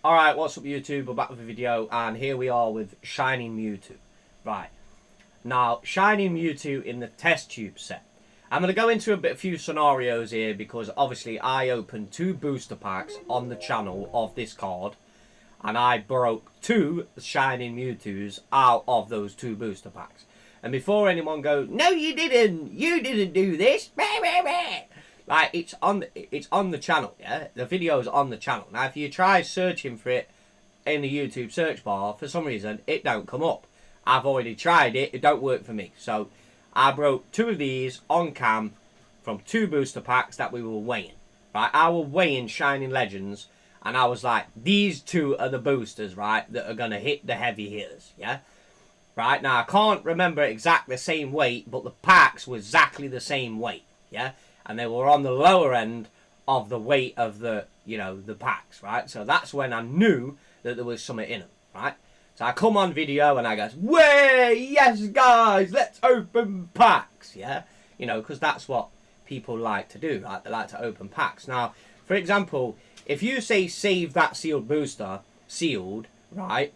Alright, what's up YouTube? We're back with a video, and here we are with Shining Mewtwo. Right, now Shining Mewtwo in the test tube set. I'm going to go into a few scenarios here because obviously I opened 2 booster packs on the channel of this card, and I broke 2 Shining Mewtwo's out of those 2 booster packs. And before anyone goes, no you didn't do this, like, it's on the channel, yeah? The video's on the channel. Now, if you try searching for it in the YouTube search bar, for some reason, it don't come up. I've already tried it. It don't work for me. So, I broke 2 of these on cam from 2 booster packs that we were weighing. Right? I was weighing Shining Legends, and I was like, these 2 are the boosters, right, that are going to hit the heavy hitters, yeah? Right? Now, I can't remember exactly the same weight, but the packs were exactly the same weight, yeah? And they were on the lower end of the weight of the, the packs, right? So that's when I knew that there was something in them, right? So I come on video and I go, way, yes guys, let's open packs, yeah? Because that's what people like to do, right? They like to open packs. Now, for example, if you say save that sealed booster, sealed, right?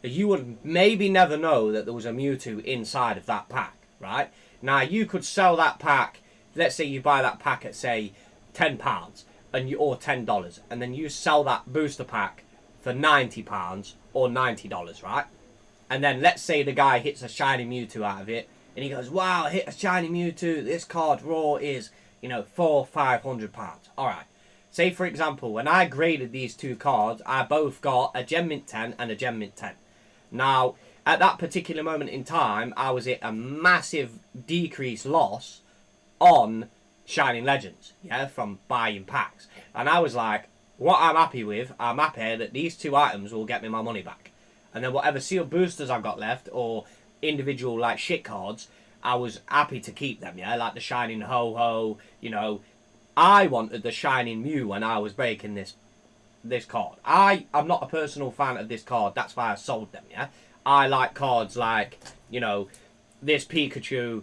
You would maybe never know that there was a Mewtwo inside of that pack, right? Now, you could sell that pack. Let's say you buy that pack at, say, £10 or $10, and then you sell that booster pack for £90 or $90, right? And then let's say the guy hits a shiny Mewtwo out of it, and he goes, wow, I hit a shiny Mewtwo, this card raw is, £400-500. All right. Say, for example, when I graded these 2 cards, I both got a Gem Mint 10 and a Gem Mint 10. Now, at that particular moment in time, I was at a massive decrease loss on Shining Legends, yeah, from buying packs. And I was like, what I'm happy with, I'm happy that these 2 items will get me my money back. And then whatever sealed boosters I've got left, or individual, like, shit cards, I was happy to keep them, yeah, like the Shining Ho-Ho, I wanted the Shining Mew when I was breaking this card. I'm not a personal fan of this card, that's why I sold them, yeah. I like cards like, this Pikachu,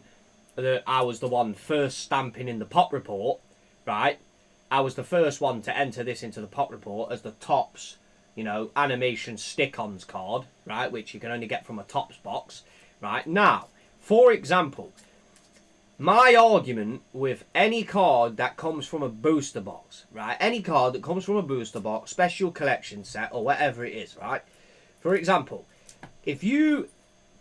that I was the one first stamping in the pop report, right? I was the first one to enter this into the pop report as the Topps, animation stick-ons card, right? Which you can only get from a Topps box, right? Now, for example, my argument with any card that comes from a booster box, right? Any card that comes from a booster box, special collection set, or whatever it is, right? For example, if you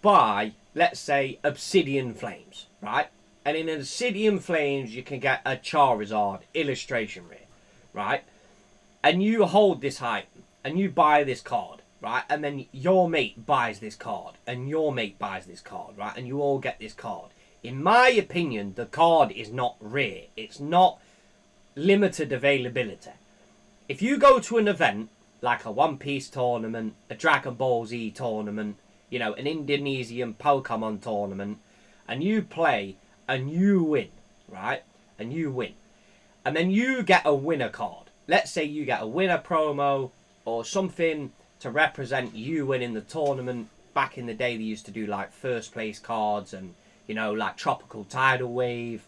buy, let's say, Obsidian Flames, right? And in Obsidian Flames, you can get a Charizard illustration rare, right? And you hold this item, and you buy this card, right? And then your mate buys this card, and your mate buys this card, right? And you all get this card. In my opinion, the card is not rare. It's not limited availability. If you go to an event, like a One Piece tournament, a Dragon Ball Z tournament, an Indonesian Pokemon tournament, and you play and you win, right? And you win. And then you get a winner card. Let's say you get a winner promo or something to represent you winning the tournament. Back in the day, they used to do like first place cards and, like Tropical Tidal Wave,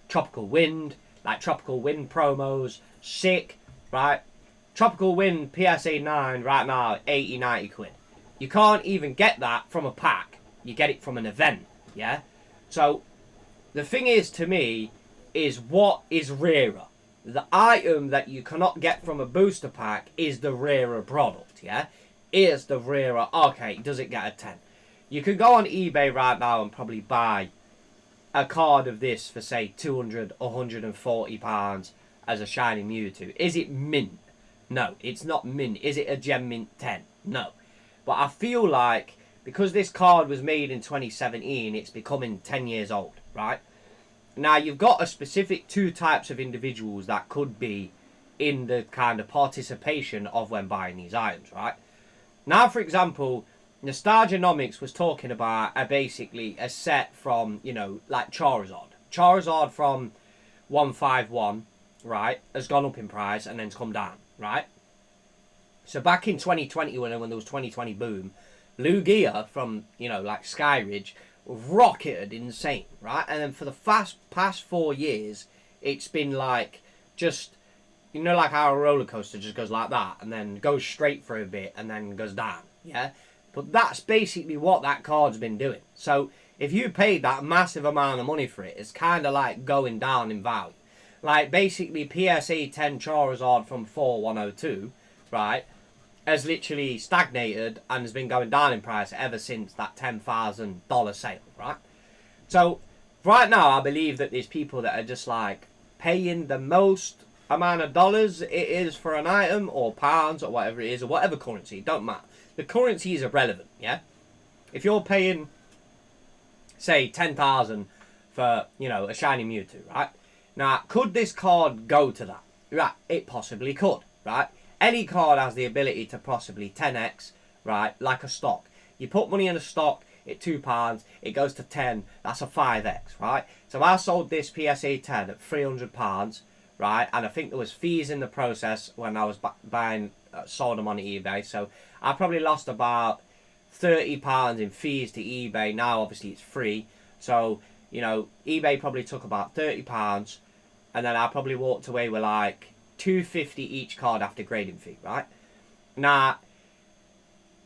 Tropical Wind, like Tropical Wind promos. Sick, right? Tropical Wind PSA 9 right now, 80-90 quid. You can't even get that from a pack. You get it from an event, yeah? So, the thing is, to me, is what is rarer. The item that you cannot get from a booster pack is the rarer product, yeah? Is the rarer, okay, does it get a 10? You could go on eBay right now and probably buy a card of this for, say, £200 or £140 as a Shiny Mewtwo. Is it mint? No, it's not mint. Is it a Gem Mint 10? No. But I feel like, because this card was made in 2017, it's becoming 10 years old, right? Now, you've got a specific 2 types of individuals that could be in the kind of participation of when buying these items, right? Now, for example, Nostalgianomics was talking about basically a set from, like Charizard. Charizard from 151, right, has gone up in price and then it's come down, right? So back in 2020, when there was 2020 boom, Lugia from, like Skyridge, rocketed insane, right? And then for the past 4 years, it's been like just you know, like how a roller coaster just goes like that and then goes straight for a bit and then goes down, yeah? But that's basically what that card's been doing. So if you paid that massive amount of money for it, it's kind of like going down in value. Like basically PSA 10 Charizard from 4102, right, has literally stagnated and has been going down in price ever since that $10,000 sale, right? So right now I believe that there's people that are just like paying the most amount of dollars it is for an item, or pounds, or whatever it is, or whatever currency, it don't matter. The currency is irrelevant, yeah? If you're paying, say, 10,000 for, you know, a shiny Mewtwo, right? Now, could this card go to that? Right, it possibly could, right? Any card has the ability to possibly 10x, right, like a stock. You put money in a stock at £2, it goes to 10, that's a 5x, right? So I sold this PSA 10 at £300, right? And I think there was fees in the process when I was buying, sold them on eBay. So I probably lost about £30 in fees to eBay. Now, obviously, it's free. So, you know, eBay probably took about £30, and then I probably walked away with like $2.50 each card after grading fee, right? Now,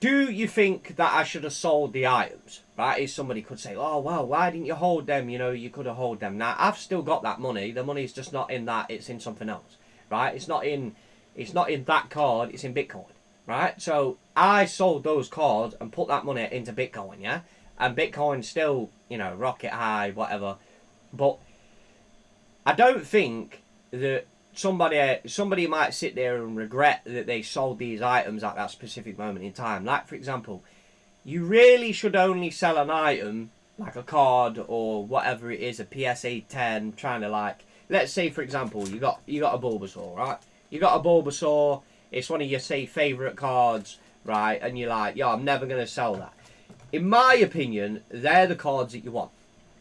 do you think that I should have sold the items, right? If somebody could say, oh, well, why didn't you hold them? You know, you could have held them. Now, I've still got that money. The money's just not in that. It's in something else, right? It's not in that card. It's in Bitcoin, right? So I sold those cards and put that money into Bitcoin, yeah? And Bitcoin's still, you know, rocket high, whatever. But I don't think that somebody might sit there and regret that they sold these items at that specific moment in time. Like, for example, you really should only sell an item, like a card or whatever it is, a PSA 10, trying to, like, let's say, for example, you got a Bulbasaur, right? You got a Bulbasaur, it's one of your, say, favourite cards, right? And you're like, yo, I'm never going to sell that. In my opinion, they're the cards that you want,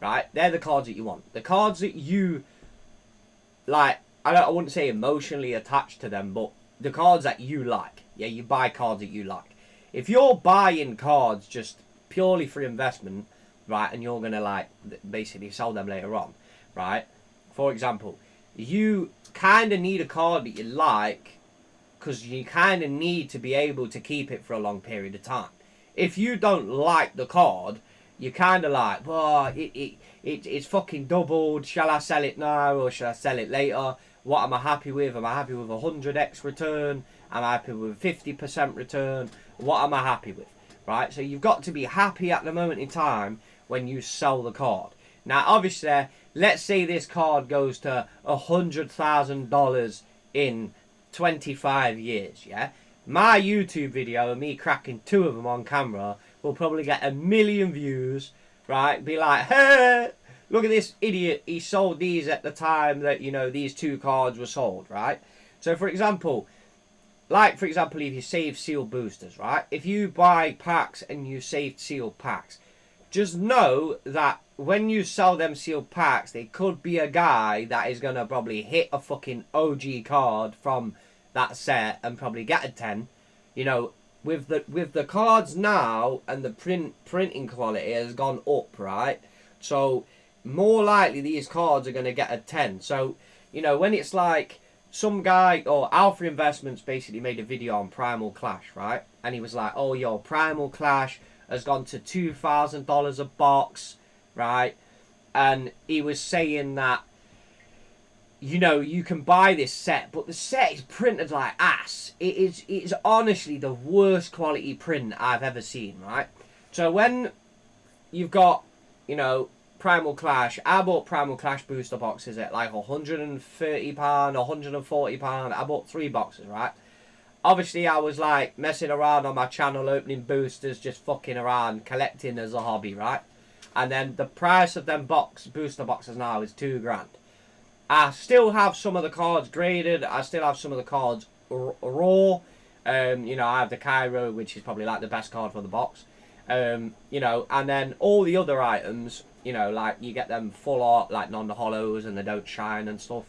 right? They're the cards that you want. The cards that you, like, I wouldn't say emotionally attached to them, but the cards that you like. Yeah, you buy cards that you like. If you're buying cards just purely for investment, right, and you're going to, like, basically sell them later on, right? For example, you kind of need a card that you like because you kind of need to be able to keep it for a long period of time. If you don't like the card, you're kind of like, well, it's fucking doubled. Shall I sell it now or shall I sell it later? What am I happy with? Am I happy with 100x return? Am I happy with 50% return? What am I happy with? Right? So you've got to be happy at the moment in time when you sell the card. Now, obviously, let's say this card goes to $100,000 in 25 years, yeah? My YouTube video of me cracking 2 of them on camera will probably get 1 million views, right? Be like, hey, look at this idiot. He sold these at the time that, you know, these 2 cards were sold, right? So, for example, if you save sealed boosters, right? If you buy packs and you save sealed packs, just know that when you sell them sealed packs, there could be a guy that is going to probably hit a fucking OG card from that set and probably get a 10. You know, with the cards now and the printing quality has gone up, right? So more likely these cards are going to get a 10. So, you know, when it's like some guy or Alpha Investments basically made a video on Primal Clash, right? And he was like, oh, yo, Primal Clash has gone to $2,000 a box, right? And he was saying that, you know, you can buy this set, but the set is printed like ass. It is honestly the worst quality print I've ever seen, right? So when you've got, you know, Primal Clash, I bought Primal Clash booster boxes at like £130, £140. I bought 3 boxes, right? Obviously, I was like messing around on my channel, opening boosters, just fucking around, collecting as a hobby, right? And then the price of them booster boxes now is £2,000. I still have some of the cards graded. I still have some of the cards raw. You know, I have the Cairo, which is probably like the best card for the box. You know, and then all the other items, you know, like you get them full art, like non-hollows, and they don't shine and stuff.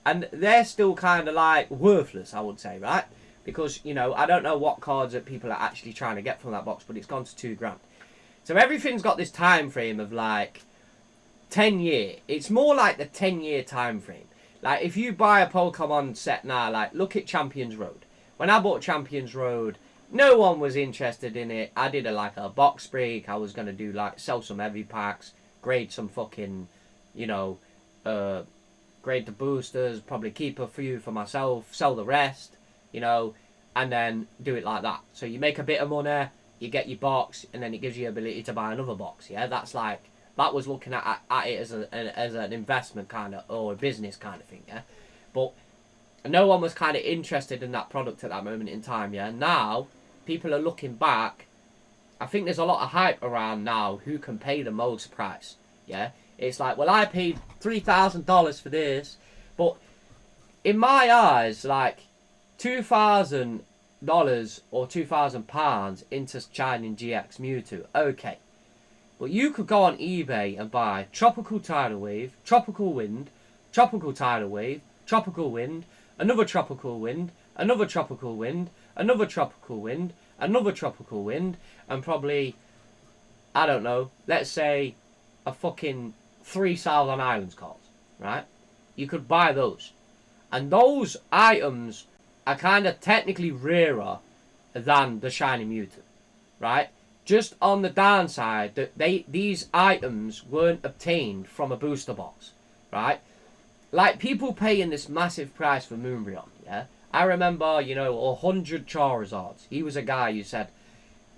And they're still kind of like worthless, I would say, right? Because, you know, I don't know what cards that people are actually trying to get from that box, but it's gone to £2,000. So everything's got this time frame of like 10 year. It's more like the 10-year time frame. Like, if you buy a Pokemon set now, like, look at Champions Road. When I bought Champions Road, no one was interested in it. I did a box break. I was going to do, like, sell some heavy packs, grade some fucking, you know, grade the boosters, probably keep a few for myself, sell the rest, you know, and then do it like that. So you make a bit of money, you get your box, and then it gives you the ability to buy another box, yeah? That's like, that was looking at it as an investment kind of, or a business kind of thing, yeah? But no one was kind of interested in that product at that moment in time, yeah? Now, people are looking back. I think there's a lot of hype around now who can pay the most price, yeah? It's like, well, I paid $3,000 for this, but in my eyes, like, $2,000 or £2,000 into Shining GX Mewtwo, okay. But you could go on eBay and buy Tropical Tidal Wave, Tropical Wind, Tropical Tidal Wave, Tropical Wind, another Tropical Wind, another Tropical Wind, another Tropical Wind, another Tropical Wind, and probably, I don't know, let's say a fucking 3 Southern Islands cards, right? You could buy those. And those items are kind of technically rarer than the Shiny Mewtwo, right? Just on the downside, that these items weren't obtained from a booster box, right? Like, people paying this massive price for Moonbreon, yeah? I remember, you know, 100 Charizards. He was a guy who said,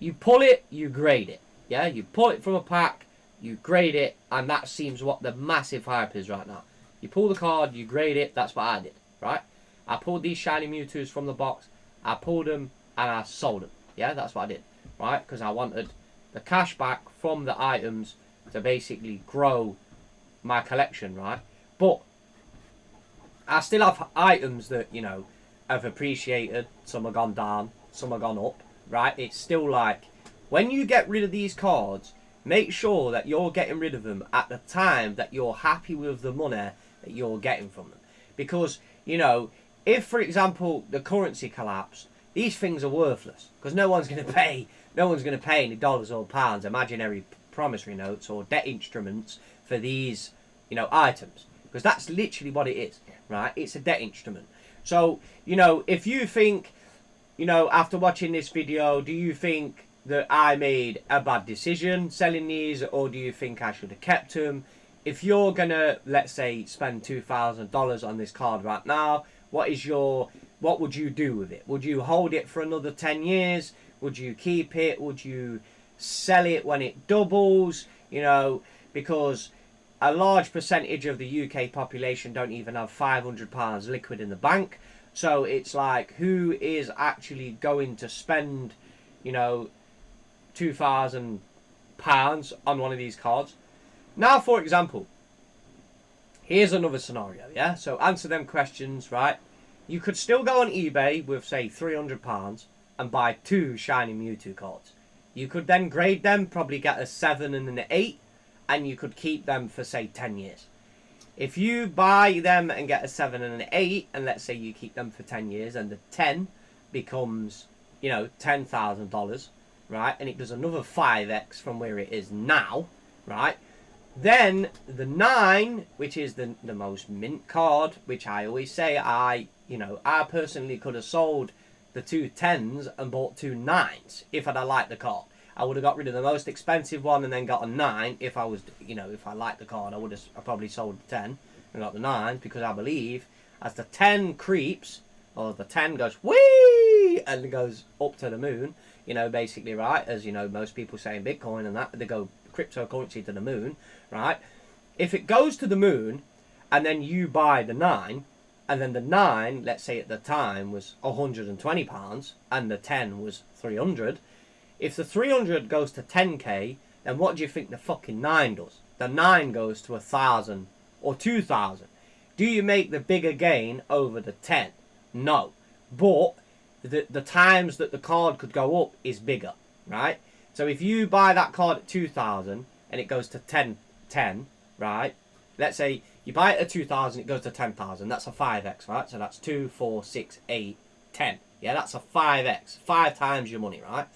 you pull it, you grade it, yeah? You pull it from a pack, you grade it, and that seems what the massive hype is right now. You pull the card, you grade it, that's what I did, right? I pulled these Shiny Mewtwo's from the box, I pulled them, and I sold them, yeah? That's what I did, right? Because I wanted the cash back from the items to basically grow my collection, right? But I still have items that, you know, have appreciated. Some have gone down, some have gone up, right? It's still like, when you get rid of these cards, make sure that you're getting rid of them at the time that you're happy with the money that you're getting from them. Because, you know, if, for example, the currency collapse, these things are worthless. Because no one's going to pay any dollars or pounds, imaginary promissory notes or debt instruments for these, you know, items. Because that's literally what it is, right? It's a debt instrument. So, you know, if you think, you know, after watching this video, do you think that I made a bad decision selling these, or do you think I should have kept them? If you're gonna, let's say, spend $2,000 on this card right now, what would you do with it? Would you hold it for another 10 years? Would you keep it? Would you sell it when it doubles? You know, because a large percentage of the UK population don't even have £500 liquid in the bank. So it's like, who is actually going to spend, you know, £2,000 on one of these cards? Now, for example, here's another scenario, yeah? So answer them questions, right? You could still go on eBay with, say, £300 and buy 2 Shiny Mewtwo cards. You could then grade them, probably get a 7 and an 8, and you could keep them for, say, 10 years. If you buy them and get a 7 and an 8, and let's say you keep them for 10 years, and the 10 becomes, you know, $10,000, right? And it does another 5x from where it is now, right? Then the 9, which is the most mint card, which I always say, I personally could have sold the 2 10s and bought 2 9s if I'd have liked the card. I would have got rid of the most expensive one and then got a 9 if I was, you know, if I liked the card. I probably sold the 10 and got the 9, because I believe as the 10 creeps, or the 10 goes whee and goes up to the moon, you know, basically, right, as you know, most people say in Bitcoin and that, they go cryptocurrency to the moon, right? If it goes to the moon and then you buy the 9, and then the 9, let's say at the time, was £120 and the 10 was 300, if the 300 goes to 10k, then what do you think the fucking 9 does? The 9 goes to 1,000 or 2,000. Do you make the bigger gain over the 10? No. But the times that the card could go up is bigger, right? So if you buy that card at 2,000 and it goes to 10, right? Let's say you buy it at 2,000, it goes to 10,000. That's a 5x, right? So that's 2, 4, 6, 8, 10. Yeah, that's a 5x. 5 times your money, right?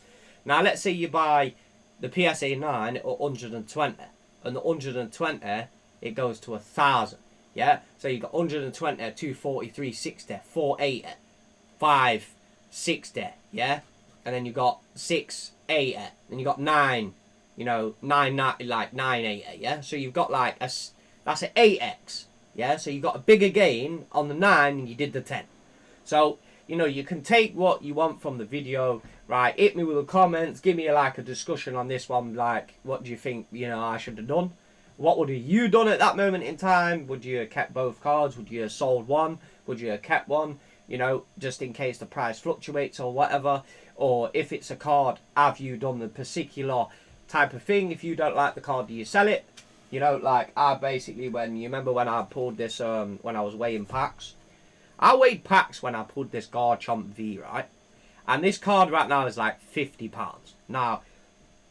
Now, let's say you buy the PSA 9 at 120. And the 120, it goes to 1,000. Yeah, so you got 120, 240, 360, 480, 560, yeah, and then you got 680, and you got 9, you know, 990, like 980, yeah. So you've got like that's an 8x, yeah. So you got a bigger gain on the 9 than you did the 10. So you know, you can take what you want from the video, right? Hit me with the comments, give me like a discussion on this one, like what do you think, you know, I should have done? What would have you done at that moment in time? Would you have kept both cards? Would you have sold one? Would you have kept one? You know, just in case the price fluctuates or whatever. Or if it's a card, have you done the particular type of thing? If you don't like the card, do you sell it? You know, like I basically, when you remember when I pulled this, when I was weighing packs, I weighed packs when I pulled this Garchomp V, right? And this card right now is like £50. Now,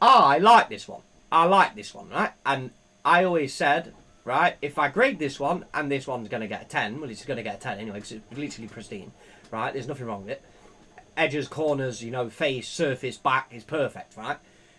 I like this one. I like this one, right? And I always said, right, if I grade this one and this one's going to get a 10, well, it's going to get a 10 anyway because it's literally pristine, right? There's nothing wrong with it. Edges, corners, you know, face, surface, back is perfect, right?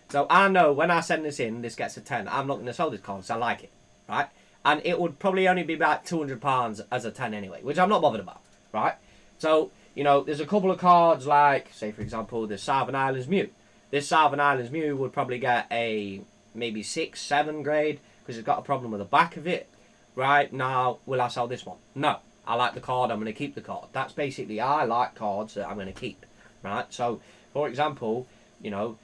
So I know when I send this in, this gets a 10. I'm not going to sell this card because I like it, right? And it would probably only be about £200 as a 10 anyway, which I'm not bothered about, right? So, you know, there's a couple of cards like, say, for example, the Southern Islands Mew. This Southern Islands Mew would probably get a maybe 6, 7 grade because it's got a problem with the back of it. Right, now, will I sell this one? No. I like the card, I'm going to keep the card. That's basically, I like cards that I'm going to keep. Right, so, for example, you know,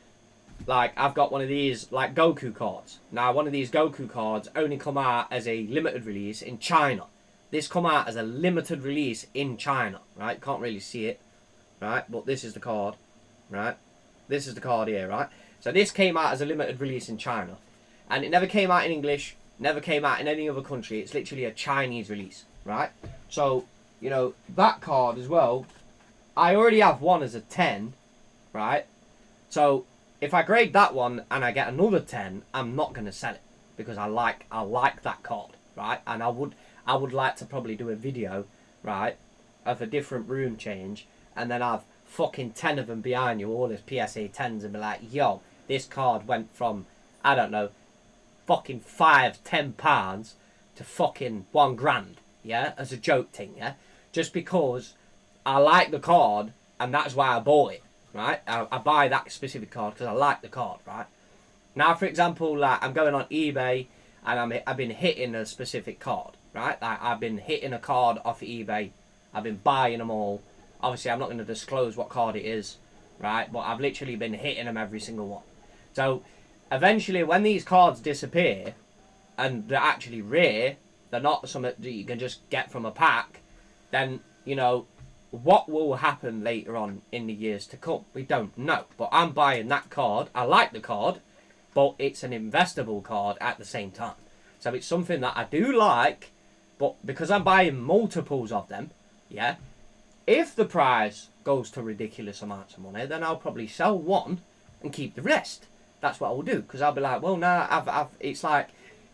like, I've got one of these, like, Goku cards. Now, one of these Goku cards only come out as a limited release in China. This come out as a limited release in China, right? Can't really see it, right? But this is the card, right? This is the card here, right? So this came out as a limited release in China. And it never came out in English, never came out in any other country. It's literally a Chinese release, right? So, you know, that card as well, I already have one as a 10, right? So, if I grade that one and I get another 10, I'm not going to sell it. Because I like that card, right? And I would like to probably do a video, right, of a different room change. And then have fucking 10 of them behind you, all as PSA 10s, and be like, yo, this card went from, I don't know, fucking £5-10 to fucking £1,000, yeah, as a joke thing, yeah, just because I like the card and that's why I bought it, right? I buy that specific card because I like the card, right? Now, for example, like I'm going on eBay and I've been hitting a specific card, right? Like I've been hitting a card off eBay, I've been buying them all. Obviously, I'm not going to disclose what card it is, right? But I've literally been hitting them every single one. So, eventually, when these cards disappear, and they're actually rare, they're not something that you can just get from a pack, then, you know, what will happen later on in the years to come? We don't know. But I'm buying that card. I like the card, but it's an investable card at the same time. So it's something that I do like, but because I'm buying multiples of them, yeah, if the price goes to ridiculous amounts of money, then I'll probably sell one and keep the rest. That's what I will do. Because I'll be like, well, nah, it's like,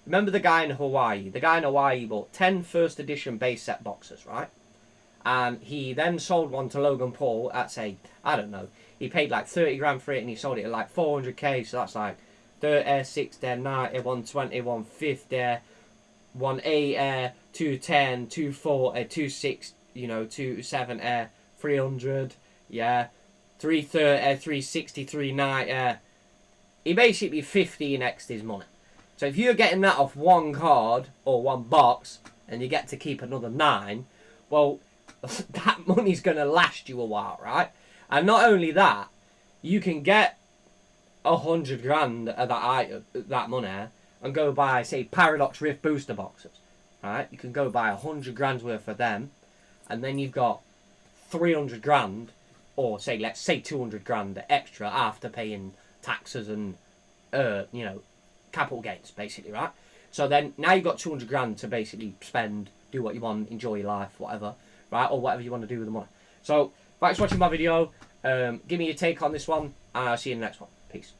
remember the guy in Hawaii? The guy in Hawaii bought 10 first edition base set boxes, right? And he then sold one to Logan Paul at, say, I don't know, he paid like 30 grand for it and he sold it at like 400k. So that's like 30, 60, 90, 120, 150, 180, 210, 240, 260. You know, 270, 300, yeah, 330, 360, 390. He basically 15x'd his money. So if you're getting that off one card or one box and you get to keep another 9, well, that money's going to last you a while, right? And not only that, you can get 100 grand of that money and go buy, say, Paradox Rift booster boxes, right? You can go buy 100 grand's worth of them. And then you've got 300 grand, or say, let's say 200 grand extra after paying taxes and, you know, capital gains, basically, right? So then, now you've got 200 grand to basically spend, do what you want, enjoy your life, whatever, right? Or whatever you want to do with the money. So, thanks for watching my video. Give me your take on this one, and I'll see you in the next one. Peace.